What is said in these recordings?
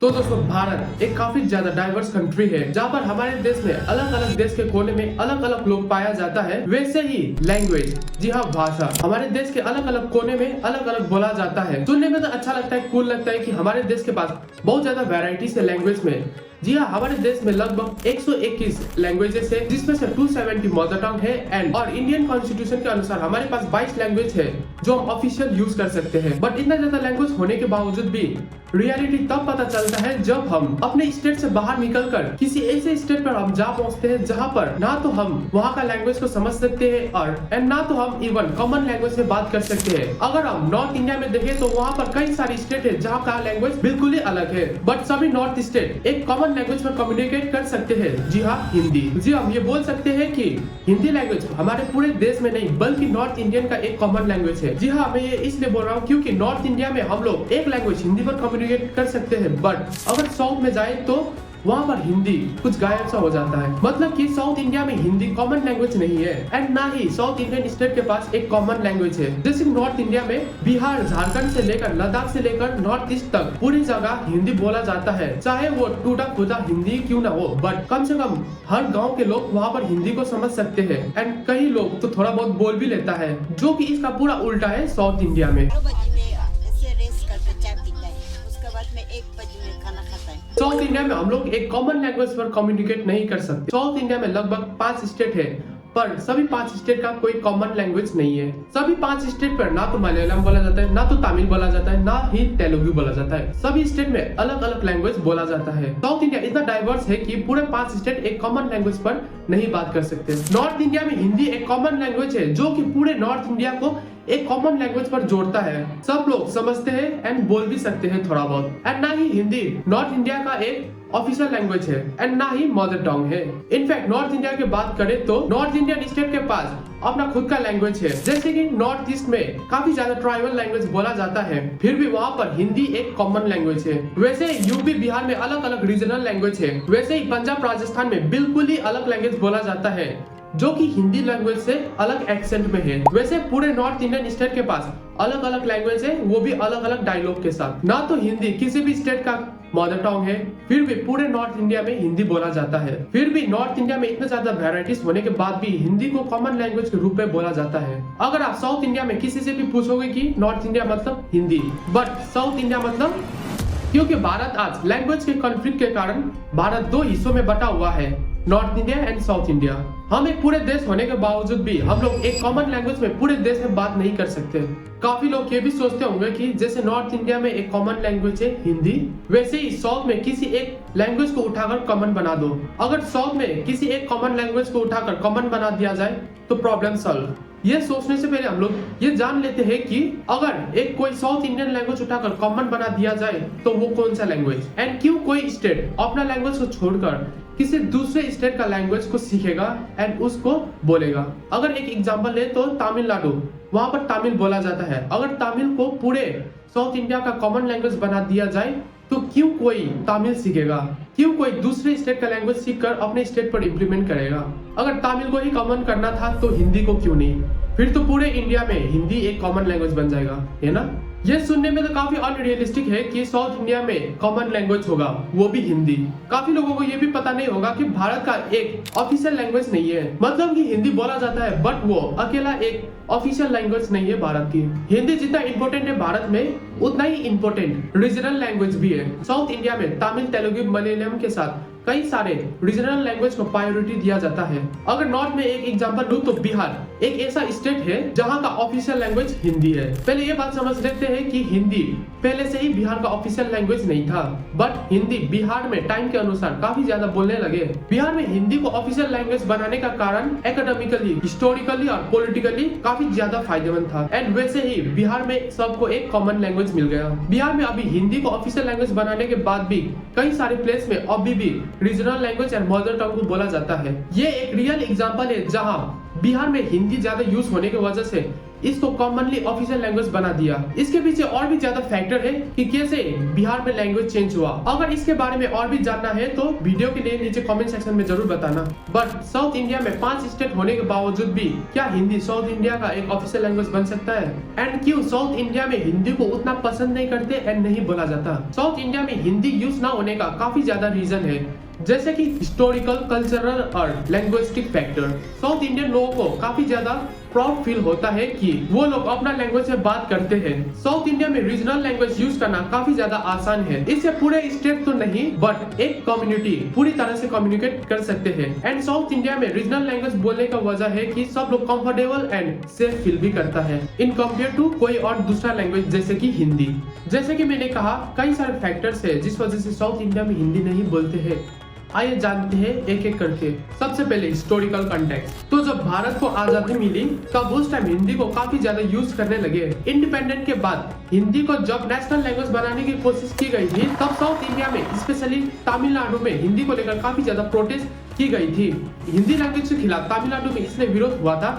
तो दोस्तों भारत एक काफी ज्यादा डाइवर्स कंट्री है जहाँ पर हमारे देश में अलग अलग देश के कोने में अलग अलग लोग पाया जाता है। वैसे ही लैंग्वेज, जी हाँ भाषा, हमारे देश के अलग अलग कोने में अलग अलग बोला जाता है। सुनने में तो अच्छा लगता है, कूल लगता है कि हमारे देश के पास बहुत ज्यादा वैरायटीज है लैंग्वेज में। जी हाँ, हमारे देश में लगभग 121 लैंग्वेजेस है जिसमें से 270 मदर टंग है एंड और इंडियन कॉन्स्टिट्यूशन के अनुसार हमारे पास 22 लैंग्वेज है जो हम ऑफिशियल यूज कर सकते हैं। बट इतना ज्यादा लैंग्वेज होने के बावजूद भी रियलिटी तब पता चलता है जब हम अपने स्टेट से बाहर निकलकर किसी ऐसे स्टेट पर हम जा पहुंचते हैं जहां पर ना तो हम वहां का लैंग्वेज को समझ सकते हैं और ना तो हम इवन कॉमन लैंग्वेज में बात कर सकते हैं। अगर हम नॉर्थ इंडिया में देखें तो वहां पर कई सारी स्टेट है जहां का लैंग्वेज बिल्कुल ही अलग है, बट सभी नॉर्थ स्टेट एक कॉमन लैंग्वेज में कम्युनिकेट कर सकते हैं। जी हाँ, हिंदी। जी हम ये बोल सकते हैं कि हिंदी लैंग्वेज हमारे पूरे देश में नहीं बल्कि नॉर्थ इंडियन का एक कॉमन लैंग्वेज है। जी हाँ, मैं ये इसलिए बोल रहा हूँ क्योंकि नॉर्थ इंडिया में हम लोग एक लैंग्वेज हिंदी पर कम्युनिकेट कर सकते हैं, बट अगर साउथ में जाए तो वहाँ पर हिंदी कुछ गायब सा हो जाता है। मतलब कि साउथ इंडिया में हिंदी कॉमन लैंग्वेज नहीं है एंड ना ही साउथ इंडियन स्टेट के पास एक कॉमन लैंग्वेज है। जैसे नॉर्थ इंडिया में बिहार, झारखंड से लेकर लद्दाख से लेकर नॉर्थ ईस्ट तक पूरी जगह हिंदी बोला जाता है, चाहे वो टूटा फूटा हिंदी क्यों ना हो, बट कम से कम हर गाँव के लोग वहाँ पर हिंदी को समझ सकते हैं एंड कई लोग तो थोड़ा बहुत बोल भी लेता है, जो कि इसका पूरा उल्टा है साउथ इंडिया में। साउथ इंडिया में हम लोग एक कॉमन लैंग्वेज पर कम्युनिकेट नहीं कर सकते। साउथ इंडिया में लगभग 5 स्टेट है पर सभी 5 स्टेट का कोई कॉमन लैंग्वेज नहीं है। सभी 5 स्टेट पर ना तो मलयालम बोला जाता है, ना तो तमिल बोला जाता है, ना ही तेलुगु बोला जाता है। सभी स्टेट में अलग अलग लैंग्वेज बोला जाता है। साउथ इंडिया इतना डाइवर्स है कि पूरे 5 स्टेट एक कॉमन लैंग्वेज पर नहीं बात कर सकते। नॉर्थ इंडिया में हिंदी एक कॉमन लैंग्वेज है जो कि पूरे नॉर्थ इंडिया को एक कॉमन लैंग्वेज पर जोड़ता है। सब लोग समझते हैं एंड बोल भी सकते हैं थोड़ा बहुत। एंड ना ही हिंदी नॉर्थ इंडिया का एक ऑफिशियल लैंग्वेज है एंड ना ही मदर टंग है। इनफैक्ट नॉर्थ इंडिया की बात करें तो नॉर्थ इंडियन स्टेट के पास अपना खुद का लैंग्वेज है। जैसे कि नॉर्थ ईस्ट में काफी ज्यादा ट्राइबल लैंग्वेज बोला जाता है, फिर भी वहाँ पर हिंदी एक कॉमन लैंग्वेज है। वैसे यूपी बिहार में अलग अलग रीजनल लैंग्वेज है, वैसे ही पंजाब राजस्थान में बिल्कुल ही अलग लैंग्वेज बोला जाता है जो कि हिंदी लैंग्वेज से अलग एक्सेंट में है। वैसे पूरे नॉर्थ इंडियन स्टेट के पास अलग अलग लैंग्वेज है, वो भी अलग अलग डायलॉग के साथ। ना तो हिंदी किसी भी स्टेट का मदर टंग है, फिर भी पूरे नॉर्थ इंडिया में हिंदी बोला जाता है। फिर भी नॉर्थ इंडिया में इतने ज्यादा वैरायटीज होने के बाद भी हिंदी को कॉमन लैंग्वेज के रूप में बोला जाता है। अगर आप साउथ इंडिया में किसी से भी पूछोगे कि नॉर्थ इंडिया मतलब हिंदी, बट साउथ इंडिया मतलब, क्योंकि भारत आज लैंग्वेज के कॉन्फ्लिक्ट के कारण भारत 2 हिस्सों में बटा हुआ है, north India and south India. हम एक पूरे देश होने के बावजूद भी हम लोग एक कॉमन लैंग्वेज में पूरे देश में बात नहीं कर सकते। काफी लोग ये भी सोचते होंगे कि जैसे नॉर्थ इंडिया में एक कॉमन लैंग्वेज है हिंदी, वैसे ही साउथ में किसी एक लैंग्वेज को उठाकर कॉमन बना दो। अगर साउथ में किसी एक कॉमन लैंग्वेज को उठाकर कॉमन बना दिया जाए तो प्रॉब्लम सॉल्व। ये सोचने से पहले हम लोग ये जान लेते हैं कि अगर एक कोई साउथ इंडियन लैंग्वेज उठाकर कॉमन बना दिया जाए तो वो कौन सा लैंग्वेज, एंड क्यों कोई स्टेट अपना लैंग्वेज को छोड़कर किसी दूसरे स्टेट का लैंग्वेज को सीखेगा एंड उसको बोलेगा। अगर एक एग्जांपल ले तो तमिलनाडु, वहां पर तमिल बोला जाता है। अगर तमिल को पूरे साउथ इंडिया का कॉमन लैंग्वेज बना दिया जाए तो क्यों कोई तमिल सीखेगा, क्यों कोई दूसरे स्टेट का लैंग्वेज सीखकर अपने स्टेट पर इम्प्लीमेंट करेगा। अगर तमिल को ही कॉमन करना था तो हिंदी को क्यों नहीं, फिर तो पूरे इंडिया में हिंदी एक कॉमन लैंग्वेज बन जाएगा, है ना। ये सुनने में तो काफी अनरियलिस्टिक है कि साउथ इंडिया में कॉमन लैंग्वेज होगा, वो भी हिंदी। काफी लोगों को ये भी पता नहीं होगा कि भारत का एक ऑफिशियल लैंग्वेज नहीं है। मतलब कि हिंदी बोला जाता है बट वो अकेला एक ऑफिशियल लैंग्वेज नहीं है भारत की। हिंदी जितना इम्पोर्टेंट है भारत में उतना ही इम्पोर्टेंट रीजनल लैंग्वेज भी है। साउथ इंडिया में तमिल, तेलुगु, मलयालम के साथ कई सारे रीजनल लैंग्वेज को प्रायोरिटी दिया जाता है। अगर नॉर्थ में एक एग्जांपल लूं तो बिहार एक ऐसा स्टेट है जहां का ऑफिशियल लैंग्वेज हिंदी है। पहले ये बात समझ लेते हैं कि हिंदी पहले से ही बिहार का ऑफिशियल लैंग्वेज नहीं था, बट हिंदी बिहार में टाइम के अनुसार काफी ज्यादा बोलने लगे। बिहार में हिंदी को ऑफिशियल लैंग्वेज बनाने का कारण एकेडमिकली, हिस्टोरिकली और पॉलिटिकली काफी ज्यादा फायदेमंद था एंड वैसे ही बिहार में सबको एक कॉमन लैंग्वेज मिल गया। बिहार में अभी हिंदी को ऑफिशियल लैंग्वेज बनाने के बाद भी कई सारे प्लेस में अभी भी regional language and mother tongue को बोला जाता है। ये एक रियल एग्जांपल है जहां बिहार में हिंदी ज्यादा यूज होने की वजह से इसको कॉमनली ऑफिशियल लैंग्वेज बना दिया। इसके पीछे और भी ज्यादा फैक्टर है कि कैसे बिहार में लैंग्वेज चेंज हुआ। अगर इसके बारे में और भी जानना है तो वीडियो के लिए नीचे कमेंट सेक्शन में जरूर बताना। बट साउथ इंडिया में 5 स्टेट होने के बावजूद भी क्या हिंदी साउथ इंडिया का एक ऑफिशियल लैंग्वेज बन सकता है? एंड क्यों साउथ इंडिया में हिंदी को उतना पसंद नहीं करते एंड नहीं बोला जाता? साउथ इंडिया में हिंदी यूज ना होने का काफी ज्यादा रीजन है, जैसे कि हिस्टोरिकल, कल्चरल और लैंग्विस्टिक फैक्टर। साउथ इंडियन लोगों को काफी ज्यादा प्राउड फील होता है कि वो लोग अपना लैंग्वेज में बात करते हैं। साउथ इंडिया में रीजनल लैंग्वेज यूज करना काफी ज्यादा आसान है। इससे पूरे स्टेट तो नहीं बट एक कम्युनिटी पूरी तरह से कम्युनिकेट कर सकते हैं। एंड साउथ इंडिया में रीजनल लैंग्वेज बोलने का वजह है कि सब लोग कंफर्टेबल एंड सेफ फील भी करता है इन कंपेयर टू कोई और दूसरा लैंग्वेज जैसे कि हिंदी। जैसे कि मैंने कहा, कई सारे फैक्टर्स है जिस वजह से साउथ इंडिया में हिंदी नहीं बोलते हैं। आइए जानते हैं एक एक करके। सबसे पहले हिस्टोरिकल कंटेक्स्ट। तो जब भारत को आजादी मिली तब उस टाइम हिंदी को काफी ज्यादा यूज करने लगे। इंडिपेंडेंट के बाद हिंदी को जब नेशनल लैंग्वेज बनाने की कोशिश की गई थी तब साउथ इंडिया में स्पेशली तमिलनाडु में हिंदी को लेकर काफी ज्यादा प्रोटेस्ट की गई थी। हिंदी लैंग्वेज के खिलाफ तमिलनाडु में इसलिए विरोध हुआ था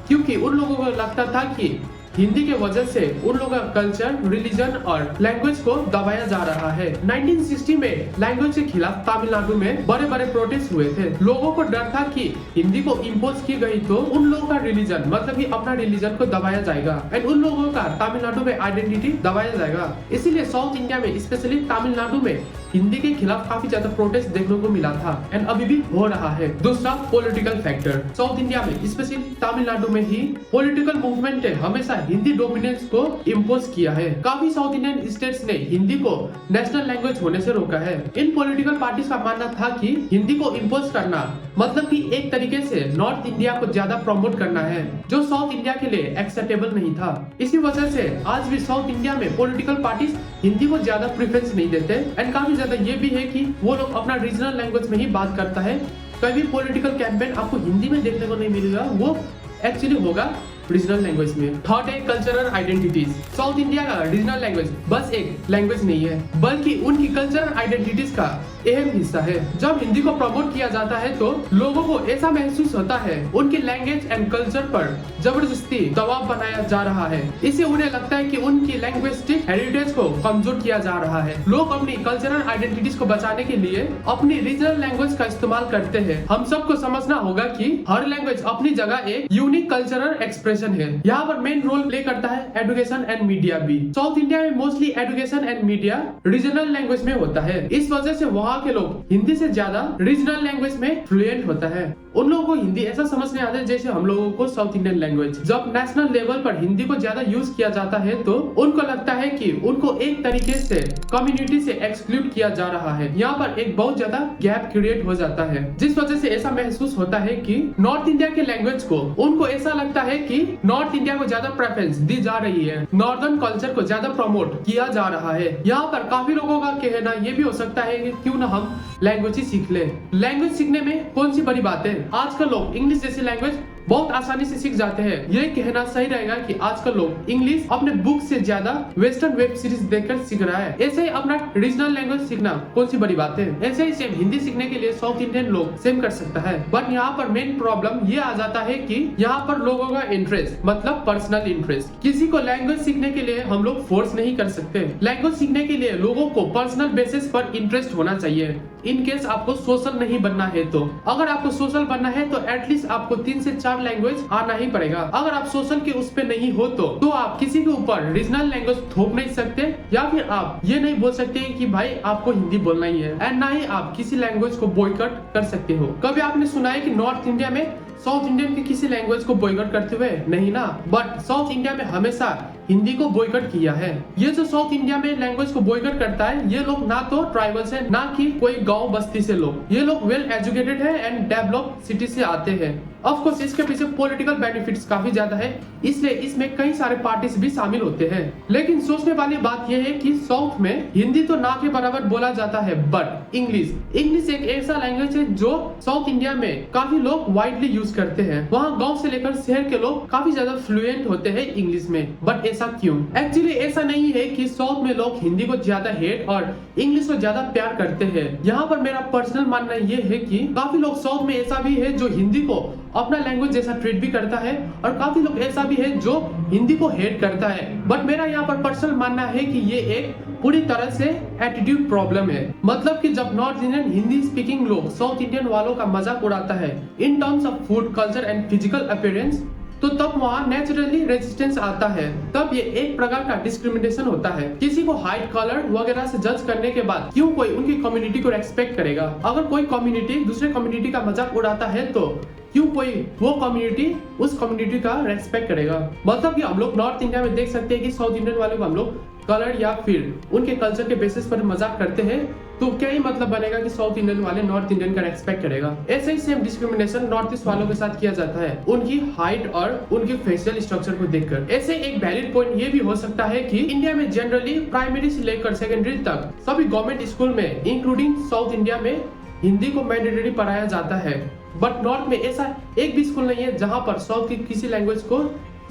क्योंकि उन लोगों को लगता था कि हिंदी के वजह से उन लोगों का कल्चर, रिलीजन और लैंग्वेज को दबाया जा रहा है। 1960 में लैंग्वेज के खिलाफ तमिलनाडु में बड़े बड़े प्रोटेस्ट हुए थे। लोगों को डर था कि हिंदी को इम्पोज की गई तो उन लोगों का रिलीजन, मतलब कि अपना रिलीजन को दबाया जाएगा एंड उन लोगों का तमिलनाडु में आइडेंटिटी दबाया जाएगा। इसीलिए साउथ इंडिया में स्पेशली तमिलनाडु में हिंदी के खिलाफ काफी ज्यादा प्रोटेस्ट देखने को मिला था एंड अभी भी हो रहा है। दूसरा, पॉलिटिकल फैक्टर। साउथ इंडिया में स्पेशली तमिलनाडु में ही पॉलिटिकल मूवमेंट है हमेशा हिंदी डोमिनेंस को इम्पोज किया है। काफी साउथ इंडियन स्टेट्स ने हिंदी को नेशनल लैंग्वेज होने से रोका है। इन पॉलिटिकल पार्टीज का मानना था कि हिंदी को इम्पोज करना मतलब कि एक तरीके से नॉर्थ इंडिया को ज्यादा प्रमोट करना है, जो साउथ इंडिया के लिए एक्सेप्टेबल नहीं था। इसी वजह से आज भी साउथ इंडिया में पॉलिटिकल पार्टीज हिंदी को ज्यादा प्रेफरेंस नहीं देते एंड काफी ज्यादा ये भी है कि वो लोग अपना रीजनल लैंग्वेज में ही बात करता है। कभी पॉलिटिकल कैंपेन आपको हिंदी में देखने को नहीं मिलेगा, वो एक्चुअली होगा रीजनल लैंग्वेज में। थर्ड है कल्चरल आइडेंटिटीज। साउथ इंडिया का रीजनल लैंग्वेज बस एक लैंग्वेज नहीं है बल्कि उनकी कल्चरल आइडेंटिटीज का अहम हिस्सा है। जब हिंदी को प्रमोट किया जाता है तो लोगों को ऐसा महसूस होता है उनकी लैंग्वेज एंड कल्चर पर जबरदस्ती दबाव बनाया जा रहा है। इससे उन्हें लगता है कि उनकी लैंग्वेस्टिक हेरिटेज को कमजोर किया जा रहा है। लोग अपनी कल्चरल आइडेंटिटीज को बचाने के लिए अपनी रीजनल लैंग्वेज का इस्तेमाल करते हैं। हम सबको समझना होगा कि हर लैंग्वेज अपनी जगह एक यूनिक कल्चरल एक्सप्रेशन है। यहाँ पर मेन रोल प्ले करता है एजुकेशन एंड मीडिया भी। साउथ इंडिया में mostly education and media regional language में होता है। इस वजह से वहाँ के लोग हिंदी से ज्यादा रीजनल लैंग्वेज में फ्लुएंट होता है। उन लोगों को हिंदी ऐसा समझ में आता है जैसे हम लोगों को साउथ इंडियन लैंग्वेज। जब नेशनल लेवल पर हिंदी को ज्यादा यूज किया जाता है तो उनको लगता है कि उनको एक तरीके से कम्युनिटी से एक्सक्लूड किया जा रहा है। यहाँ पर एक बहुत ज्यादा गैप क्रिएट हो जाता है, जिस वजह से ऐसा महसूस होता है कि नॉर्थ इंडिया के लैंग्वेज को उनको ऐसा लगता है कि नॉर्थ इंडिया को ज्यादा प्रेफरेंस दी जा रही है, नॉर्दर्न कल्चर को ज्यादा प्रमोट किया जा रहा है। यहाँ पर काफी लोगों का कहना ये भी हो सकता है कि क्यों ना हम लैंग्वेज ही सीख ले। लैंग्वेज सीखने में कौन सी बड़ी बात है? आजकल लोग इंग्लिश जैसी लैंग्वेज बहुत आसानी से सीख जाते हैं। ये कहना सही रहेगा कि आजकल लोग इंग्लिश अपने बुक से ज्यादा वेस्टर्न वेब सीरीज देखकर सीख रहा है। ऐसे ही अपना रीजनल लैंग्वेज सीखना कौन सी बड़ी बात है? ऐसे ही सेम हिंदी सीखने के लिए साउथ इंडियन लोग सेम कर सकता है। बट यहाँ पर मेन प्रॉब्लम ये आ जाता है कि यहाँ पर लोगों का इंटरेस्ट मतलब पर्सनल इंटरेस्ट। किसी को लैंग्वेज सीखने के लिए हम लोग फोर्स नहीं कर सकते। लैंग्वेज सीखने के लिए लोगों को पर्सनल बेसिस पर इंटरेस्ट होना चाहिए। इन केस आपको सोशल नहीं बनना है तो, अगर आपको सोशल बनना है तो एटलीस्ट आपको 3 से 4 लैंग्वेज आना ही पड़ेगा। अगर आप सोशल के उस पे नहीं हो तो आप किसी के ऊपर रीजनल लैंग्वेज थोप नहीं सकते, या फिर आप ये नहीं बोल सकते कि भाई आपको हिंदी बोलना ही है, एंड ना ही आप किसी लैंग्वेज को बॉयकॉट कर सकते हो। कभी आपने सुना है कि नॉर्थ इंडिया में साउथ इंडियन के किसी लैंग्वेज को बॉयकॉट करते हुए? नहीं ना। बट साउथ इंडिया में हमेशा हिंदी को बॉयकॉट किया है। ये जो साउथ इंडिया में लैंग्वेज को बॉयकॉट करता है, ये लोग ना तो ट्राइबल्स है ना कि कोई गांव बस्ती से लोग। ये लोग वेल एजुकेटेड है एंड डेवलप सिटी से आते हैं। ऑफ कोर्स इसके पीछे पॉलिटिकल बेनिफिट्स काफी ज्यादा है, इसलिए इसमें कई सारे पार्टीज भी शामिल होते हैं। लेकिन सोचने वाली बात यह है कि साउथ में हिंदी तो ना के बराबर बोला जाता है, बट इंग्लिश एक ऐसा लैंग्वेज है जो साउथ इंडिया में काफी लोग वाइडली यूज करते हैं। वहाँ गांव से लेकर शहर के लोग काफी ज्यादा फ्लुएंट होते हैं इंग्लिश में। बट ऐसा क्यों? एक्चुअली ऐसा नहीं है कि साउथ में लोग हिंदी को ज्यादा हेट और इंग्लिश को ज्यादा प्यार करते हैं। यहाँ पर मेरा पर्सनल मानना ये है कि काफी लोग साउथ में ऐसा भी है जो हिंदी को अपना लैंग्वेज जैसा ट्रीट भी करता है और काफी लोग ऐसा भी है जो हिंदी को हेट करता है। बट मेरा यहाँ पर पर्सनल मानना है कि ये एक पूरी तरह से एटीट्यूड प्रॉब्लम है। मतलब कि जब नॉर्थ इंडियन हिंदी स्पीकिंग लोग साउथ इंडियन वालों का मजाक उड़ाता है in terms of food culture and physical appearance, तो तब वहाँ नेचुरली रेजिस्टेंस आता है। तब ये एक प्रकार का डिस्क्रिमिनेशन होता है। किसी को हाइट कलर वगैरह से जज करने के बाद क्यों कोई उनकी कम्युनिटी को रेस्पेक्ट करेगा? अगर कोई कम्युनिटी दूसरे कम्युनिटी का मजाक उड़ाता है तो क्यों कोई वो कम्युनिटी उस कम्युनिटी का रेस्पेक्ट करेगा? मतलब कि हम लोग नॉर्थ इंडिया में देख सकते हैं कि साउथ इंडियन वालों को हम लोग कलर या फिर उनके कल्चर के बेसिस पर मजाक करते हैं, तो क्या ही मतलब बनेगा कि साउथ इंडियन वाले नॉर्थ इंडियन का रेस्पेक्ट करेगा? ऐसे ही सेम डिस्क्रिमिनेशन नॉर्थ ईस्ट वालों के साथ किया जाता है उनकी हाइट और उनके फेशियल स्ट्रक्चर को देखकर। ऐसे एक वैलिड पॉइंट ये भी हो सकता है कि इंडिया में जनरली प्राइमरी से लेकर सेकेंडरी तक सभी गवर्नमेंट स्कूल में इंक्लूडिंग साउथ इंडिया में हिंदी को मैंडेटरी पढ़ाया जाता है। बट नॉर्थ में ऐसा एक भी स्कूल नहीं है जहाँ पर साउथ की किसी लैंग्वेज को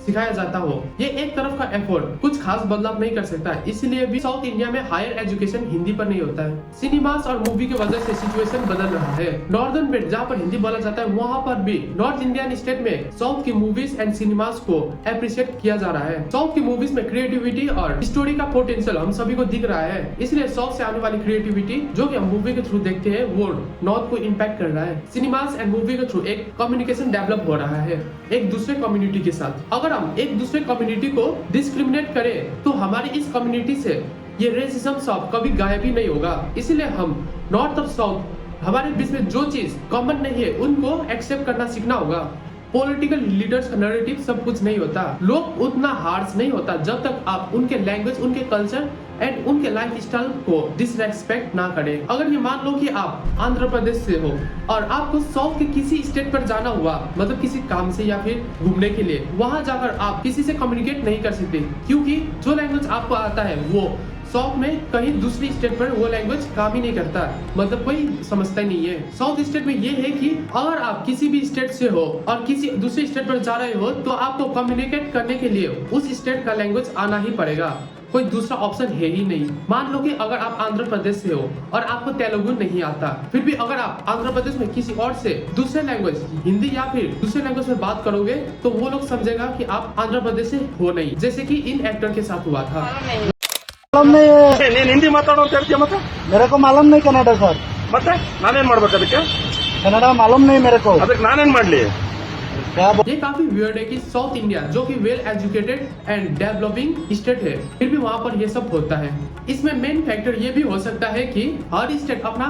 सिखाया जाता हो। ये एक तरफ का एफर्ट कुछ खास बदलाव नहीं कर सकता, इसलिए भी साउथ इंडिया में हायर एजुकेशन हिंदी पर नहीं होता है। सिनेमास और मूवी की वजह से सिचुएशन बदल रहा है। नॉर्दर्न बेल्ट जहाँ पर हिंदी बोला जाता है वहाँ पर भी नॉर्थ इंडियन स्टेट में साउथ की मूवीज एंड सिनेमास को अप्रिशिएट किया जा रहा है। साउथ की मूवीज में क्रिएटिविटी और स्टोरी का पोटेंशियल हम सभी को दिख रहा है, इसलिए साउथ से आने वाली क्रिएटिविटी जो कि हम मूवी के थ्रू देखते हैं वो नॉर्थ को इम्पैक्ट कर रहा है। सिनेमास एंड मूवी के थ्रू एक कम्युनिकेशन डेवलप हो रहा है एक दूसरे कम्युनिटी के साथ। अगर हम एक दूसरे कम्युनिटी को डिस्क्रिमिनेट करें तो हमारी इस कम्युनिटी से ये रेसिज्म सब कभी गायब ही नहीं होगा। इसीलिए हम नॉर्थ और साउथ हमारे बीच में जो चीज कॉमन नहीं है उनको एक्सेप्ट करना सीखना होगा। पॉलिटिकल लीडर्स का नैरेटिव सब कुछ नहीं होता, लोग उतना हार्श नहीं होता जब तक आप उनके लैंग्वेज, उनके कल्चर एंड उनके लाइफ स्टाइल को डिसरेस्पेक्ट ना करें। अगर ये मान लो कि आप आंध्र प्रदेश से हो और आपको साउथ के किसी स्टेट पर जाना हुआ, मतलब किसी काम से या फिर घूमने के लिए, वहां जाकर आप किसी से कम्युनिकेट नहीं कर सकते क्योंकि जो लैंग्वेज आपको आता है वो साउथ में कहीं दूसरी स्टेट पर वो लैंग्वेज काम ही नहीं करता, मतलब कोई समझता ही नहीं है। साउथ स्टेट में ये है कि अगर आप किसी भी स्टेट से हो और किसी दूसरी स्टेट पर जा रहे हो तो आपको कम्युनिकेट करने के लिए उस स्टेट का लैंग्वेज आना ही पड़ेगा, कोई दूसरा ऑप्शन है ही नहीं। मान लो कि अगर आप आंध्र प्रदेश से हो और आपको तेलुगु नहीं आता, फिर भी अगर आप आंध्र प्रदेश में किसी और से दूसरे लैंग्वेज हिंदी या फिर दूसरे लैंग्वेज में बात करोगे तो वो लोग समझेगा कि आप आंध्र प्रदेश से हो नहीं, जैसे कि इन एक्टर के साथ हुआ था। मालूम नहीं है, ನೀನ್ ಹಿಂದಿ ಮಾತಾಡೋ ಅಂತ ಹೇಳ್ತೀಯ ಮತ್ತೆ मेरे को मालूम नहीं कनाडा सर, ಮತ್ತೆ ನಾನೇನ್ ಮಾಡ್ಬೇಕು ಅದಕ್ಕೆ कनाडा मालूम नहीं मेरे को। ಅದಕ್ಕೆ ನಾನೇನ್ ಮಾಡ್ಲಿ? क्या ये काफी वियर्ड है कि साउथ इंडिया जो कि well educated and developing state है फिर भी वहाँ पर ये सब होता है। इसमें मेन फैक्टर ये भी हो सकता है कि हर स्टेट अपना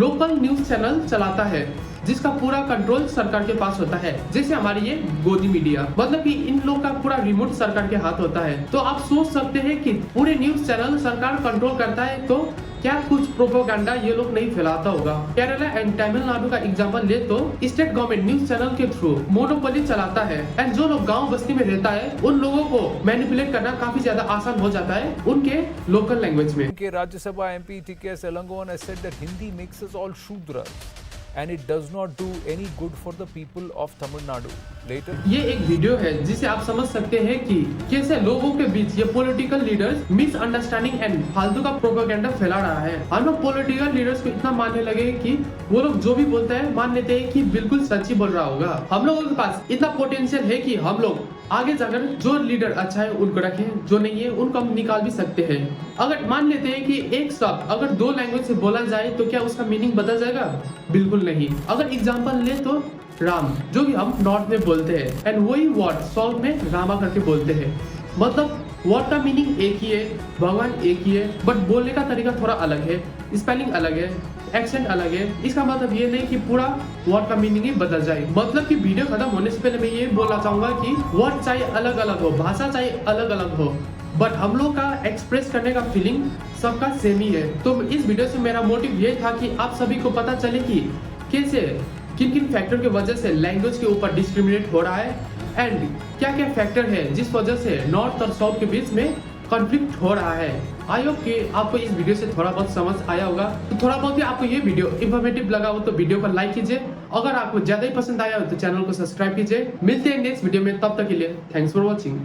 लोकल न्यूज चैनल चलाता है जिसका पूरा कंट्रोल सरकार के पास होता है, जैसे हमारी ये गोदी मीडिया, मतलब कि इन लोग का पूरा रिमोट सरकार के हाथ होता है। तो आप सोच सकते हैं कि पूरे न्यूज चैनल सरकार कंट्रोल करता है तो क्या कुछ प्रोपोगंडा ये लोग नहीं फैलाता होगा। केरला एंड तमिलनाडु का एग्जांपल ले तो स्टेट गवर्नमेंट न्यूज चैनल के थ्रू मोनोपोली चलाता है एंड जो लोग गांव बस्ती में रहता है उन लोगों को मैनिपुलेट करना काफी ज्यादा आसान हो जाता है उनके लोकल लैंग्वेज में। Rajya MP T.K. Elangovan has said that Hindi makes us all Shudras and it does not do any good for the people of Tamil Nadu. Later, ये एक वीडियो है जिसे आप समझ सकते हैं कि कैसे लोगों के बीच ये पॉलिटिकल लीडर्स मिसअंडरस्टैंडिंग एंड फालतू का प्रोपेगेंडा फैला रहा है। हम लोग पॉलिटिकल लीडर्स को इतना मानने लगे कि वो लोग जो भी बोलते हैं मान लेते हैं कि बिल्कुल सच ही बोल रहा होगा। हम लोगों के पास इतना पोटेंशियल है कि हम लोग आगे जाकर जो लीडर अच्छा है उनको रखें, जो नहीं है उनको हम निकाल भी सकते हैं। अगर मान लेते हैं कि एक शब्द अगर दो लैंग्वेज से बोला जाए तो क्या उसका मीनिंग बदल जाएगा? बिल्कुल नहीं। अगर एग्जांपल ले तो राम जो कि हम नॉर्थ में बोलते हैं एंड वही वर्ड साउथ में रामा करके बोलते हैं, मतलब वर्ड का मीनिंग एक ही है, भगवान एक ही है, बट बोलने का तरीका थोड़ा अलग है, स्पेलिंग अलग है, एक्सेंट अलग है। इसका मतलब ये नहीं कि पूरा वर्ड का मीनिंग ही बदल जाए। मतलब कि वीडियो खत्म होने से पहले मैं ये बोलना चाहूंगा कि वर्ड चाहे अलग अलग हो, भाषा चाहे अलग अलग हो, बट हम लोग का एक्सप्रेस करने का फीलिंग सबका सेम ही है। तो इस वीडियो से मेरा मोटिव ये था कि आप सभी को पता चले कि कैसे किन किन फैक्टर की वजह से लैंग्वेज के ऊपर डिस्क्रिमिनेट हो रहा है एंड क्या क्या फैक्टर है जिस वजह से नॉर्थ और साउथ के बीच में कॉन्फ्लिक्ट हो रहा है। आई होप कि आपको इस वीडियो से थोड़ा बहुत समझ आया होगा। तो थोड़ा बहुत भी आपको ये वीडियो इंफॉर्मेटिव लगा हो तो वीडियो को लाइक कीजिए, अगर आपको ज्यादा ही पसंद आया हो तो चैनल को सब्सक्राइब कीजिए। मिलते हैं नेक्स्ट वीडियो में, तब तक के लिए थैंक्स फॉर वॉचिंग।